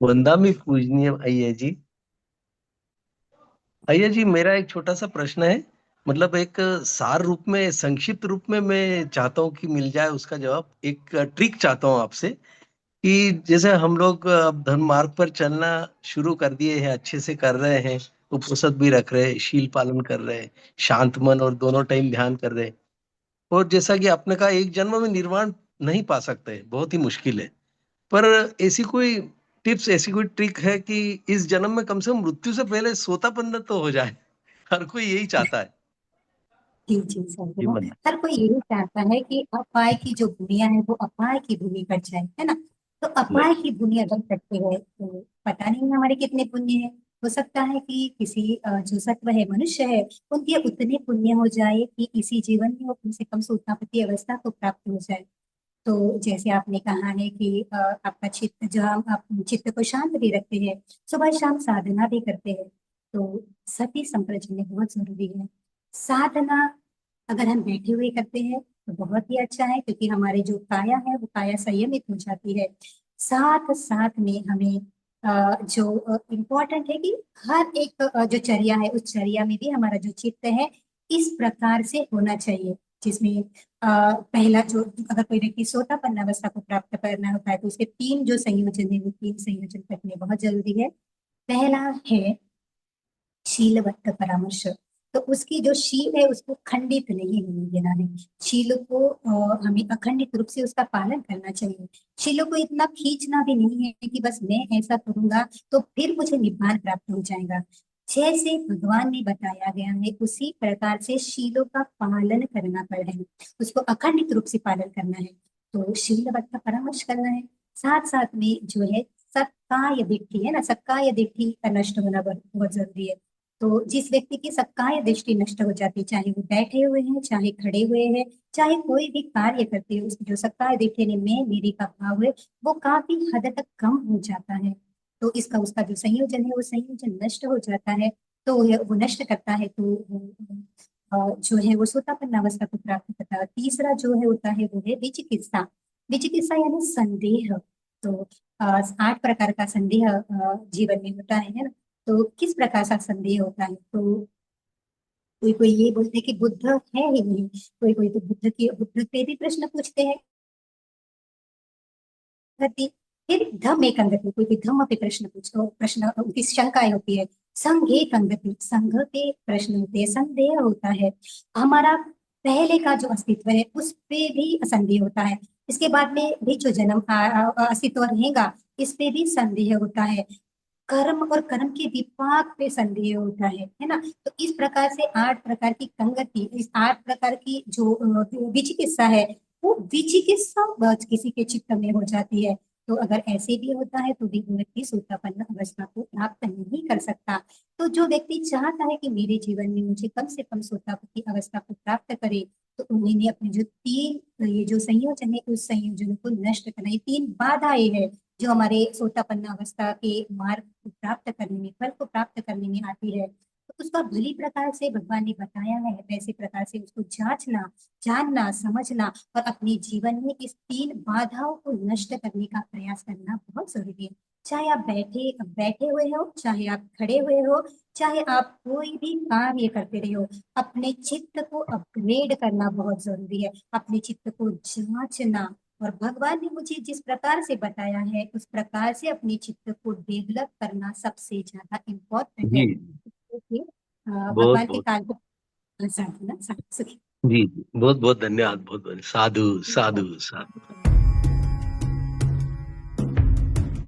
वंदामी पूजनीय अय्या जी। अय्या जी, मेरा एक छोटा सा प्रश्न है। मतलब एक सार रूप में, संक्षिप्त रूप में मैं चाहता हूँ कि मिल जाए उसका जवाब। एक ट्रिक चाहता हूँ आपसे कि जैसे हम लोग अब धर्म मार्ग पर चलना शुरू कर दिए हैं, अच्छे से कर रहे हैं, उपनिषद भी रख रहे हैं, शील पालन कर रहे हैं, शांत मन और दोनों टाइम ध्यान कर रहे हैं। और जैसा कि आपने कहा, एक जन्म में निर्वाण नहीं पा सकते, बहुत ही मुश्किल है। पर ऐसी कोई टिप्स, ऐसी कोई ट्रिक है कि इस जन्म में कम से कम मृत्यु से पहले सोतापन्न तो हो जाए? हर कोई यही चाहता है। जी जी सर, वो जीवन में। हर कोई यही चाहता है कि अपाय की जो दुनिया है वो अपाय की भूमि बन जाए, है ना। तो अपाय नहीं। की दुनिया बन सकती है तो पता नहीं हमारे कितने पुण्य है। हो सकता है कि किसी जो सत्व है, मनुष्य है, उनके उतने पुण्य हो जाए कि इसी जीवन में वो कम से कम सूत्रापति अवस्था को प्राप्त हो जाए। तो जैसे आपने कहा है कि आपका चित्त, जो आप चित्त को शांत भी रखते हैं, सुबह शाम साधना भी करते हैं, तो सती संप्रजन बहुत जरूरी है। साधना अगर हम बैठे हुए करते हैं तो बहुत ही अच्छा है, क्योंकि हमारे जो काया है वो काया संयमित हो जाती है। साथ साथ में हमें जो इम्पोर्टेंट है कि हर एक जो चर्या है, उस चर्या में भी हमारा जो चित्त है इस प्रकार से होना चाहिए, जिसमें पहला जो, अगर कोई व्यक्ति सोतापन्न अवस्था को प्राप्त करना होता है तो उसके तीन जो संयोजन है वो तीन संयोजन करने बहुत जरूरी है। पहला है शीलवत्त परामर्श। तो उसकी जो शील है उसको खंडित नहीं होने देना है। शील को हमें अखंडित रूप से उसका पालन करना चाहिए। शीलों को इतना खींचना भी नहीं है कि बस मैं ऐसा करूंगा तो फिर मुझे निब्बान प्राप्त हो जाएगा। जैसे भगवान ने बताया गया है उसी प्रकार से शीलों का पालन करना पड़ेगा, उसको अखंडित रूप से पालन करना है। तो शीलवत्त परामर्श करना है। साथ साथ में जो है सक्काय दिट्ठी है ना, सक्काय दिट्ठी का नष्ट होना बहुत बहुत जरूरी है। तो जिस व्यक्ति की सक्काय दृष्टि नष्ट हो जाती है, चाहे वो बैठे हुए हैं, चाहे खड़े हुए हैं, चाहे कोई भी कार्य करते हैं, उसकी जो सक्काय दृष्टि यानी मैं मेरी का भाव है वो काफी हद तक कम हो जाता है। तो इसका उसका जो संयोजन है वो संयोजन नष्ट हो जाता है। तो वो नष्ट करता है तो जो है वो सोतापन्न अवस्था को प्राप्त करता है। तीसरा जो है होता है वो है विचिकित्सा। विचिकित्सा यानी संदेह। तो 8 प्रकार का संदेह जीवन में होता है ना। तो किस प्रकार का संदेह होता है, तो कोई कोई ये बोलते हैं कि बुद्ध है ही नहीं, कोई कोई तो बुद्ध पे भी प्रश्न पूछते हैं गति। फिर धम एक अंगति, कोई कोई धम्म पे प्रश्न पूछो, प्रश्न उनकी शंकाएं होती है। संघ एक अंगति, संघ पे प्रश्न होते हैं, संदेह होता है। हमारा पहले का जो अस्तित्व है उस पे भी संदेह होता है। इसके बाद में भी जो जन्म अस्तित्व रहेगा इस पे भी संदेह होता है। कर्म और कर्म के विपाक पे संदेह होता है ना। तो इस प्रकार से 8 प्रकार की कंगति, इस 8 प्रकार की जो विचिकित्सा है वो विचिकित्सा किसी के चित्त में हो जाती है। तो अगर ऐसे भी होता है तो भी वो व्यक्ति सोतापन्न अवस्था को प्राप्त नहीं कर सकता। तो जो व्यक्ति चाहता है कि मेरे जीवन में मुझे कम से कम सोतापति अवस्था को प्राप्त करे, तो उन्हें अपने जो तीन ये जो संयोजन है उस संयोजन को नष्ट करना, ये तीन बाधाएं है जो हमारे सोतापन्न अवस्था के मार्ग को प्राप्त करने में, फल को प्राप्त करने में आती है। तो उसका भली प्रकार से भगवान ने बताया है, वैसे प्रकार से उसको जांचना, जानना, समझना और अपने जीवन में इस तीन बाधाओं को नष्ट करने का प्रयास करना बहुत जरूरी है। चाहे आप बैठे बैठे हुए हो, चाहे आप खड़े हुए हो, चाहे आप कोई भी कार्य करते रहे हो, अपने चित्त को अपग्रेड करना बहुत जरूरी है, अपने चित्त को जांचना। और भगवान ने मुझे जिस प्रकार से बताया है उस प्रकार से अपने चित्त को डेवलप करना सबसे ज्यादा इम्पोर्टेंट है। जी। क्योंकि बहुत भगवान के बहुत। काल को साधना सुखी। जी जी, बहुत बहुत धन्यवाद। बहुत बहुत साधु। साधु साधु।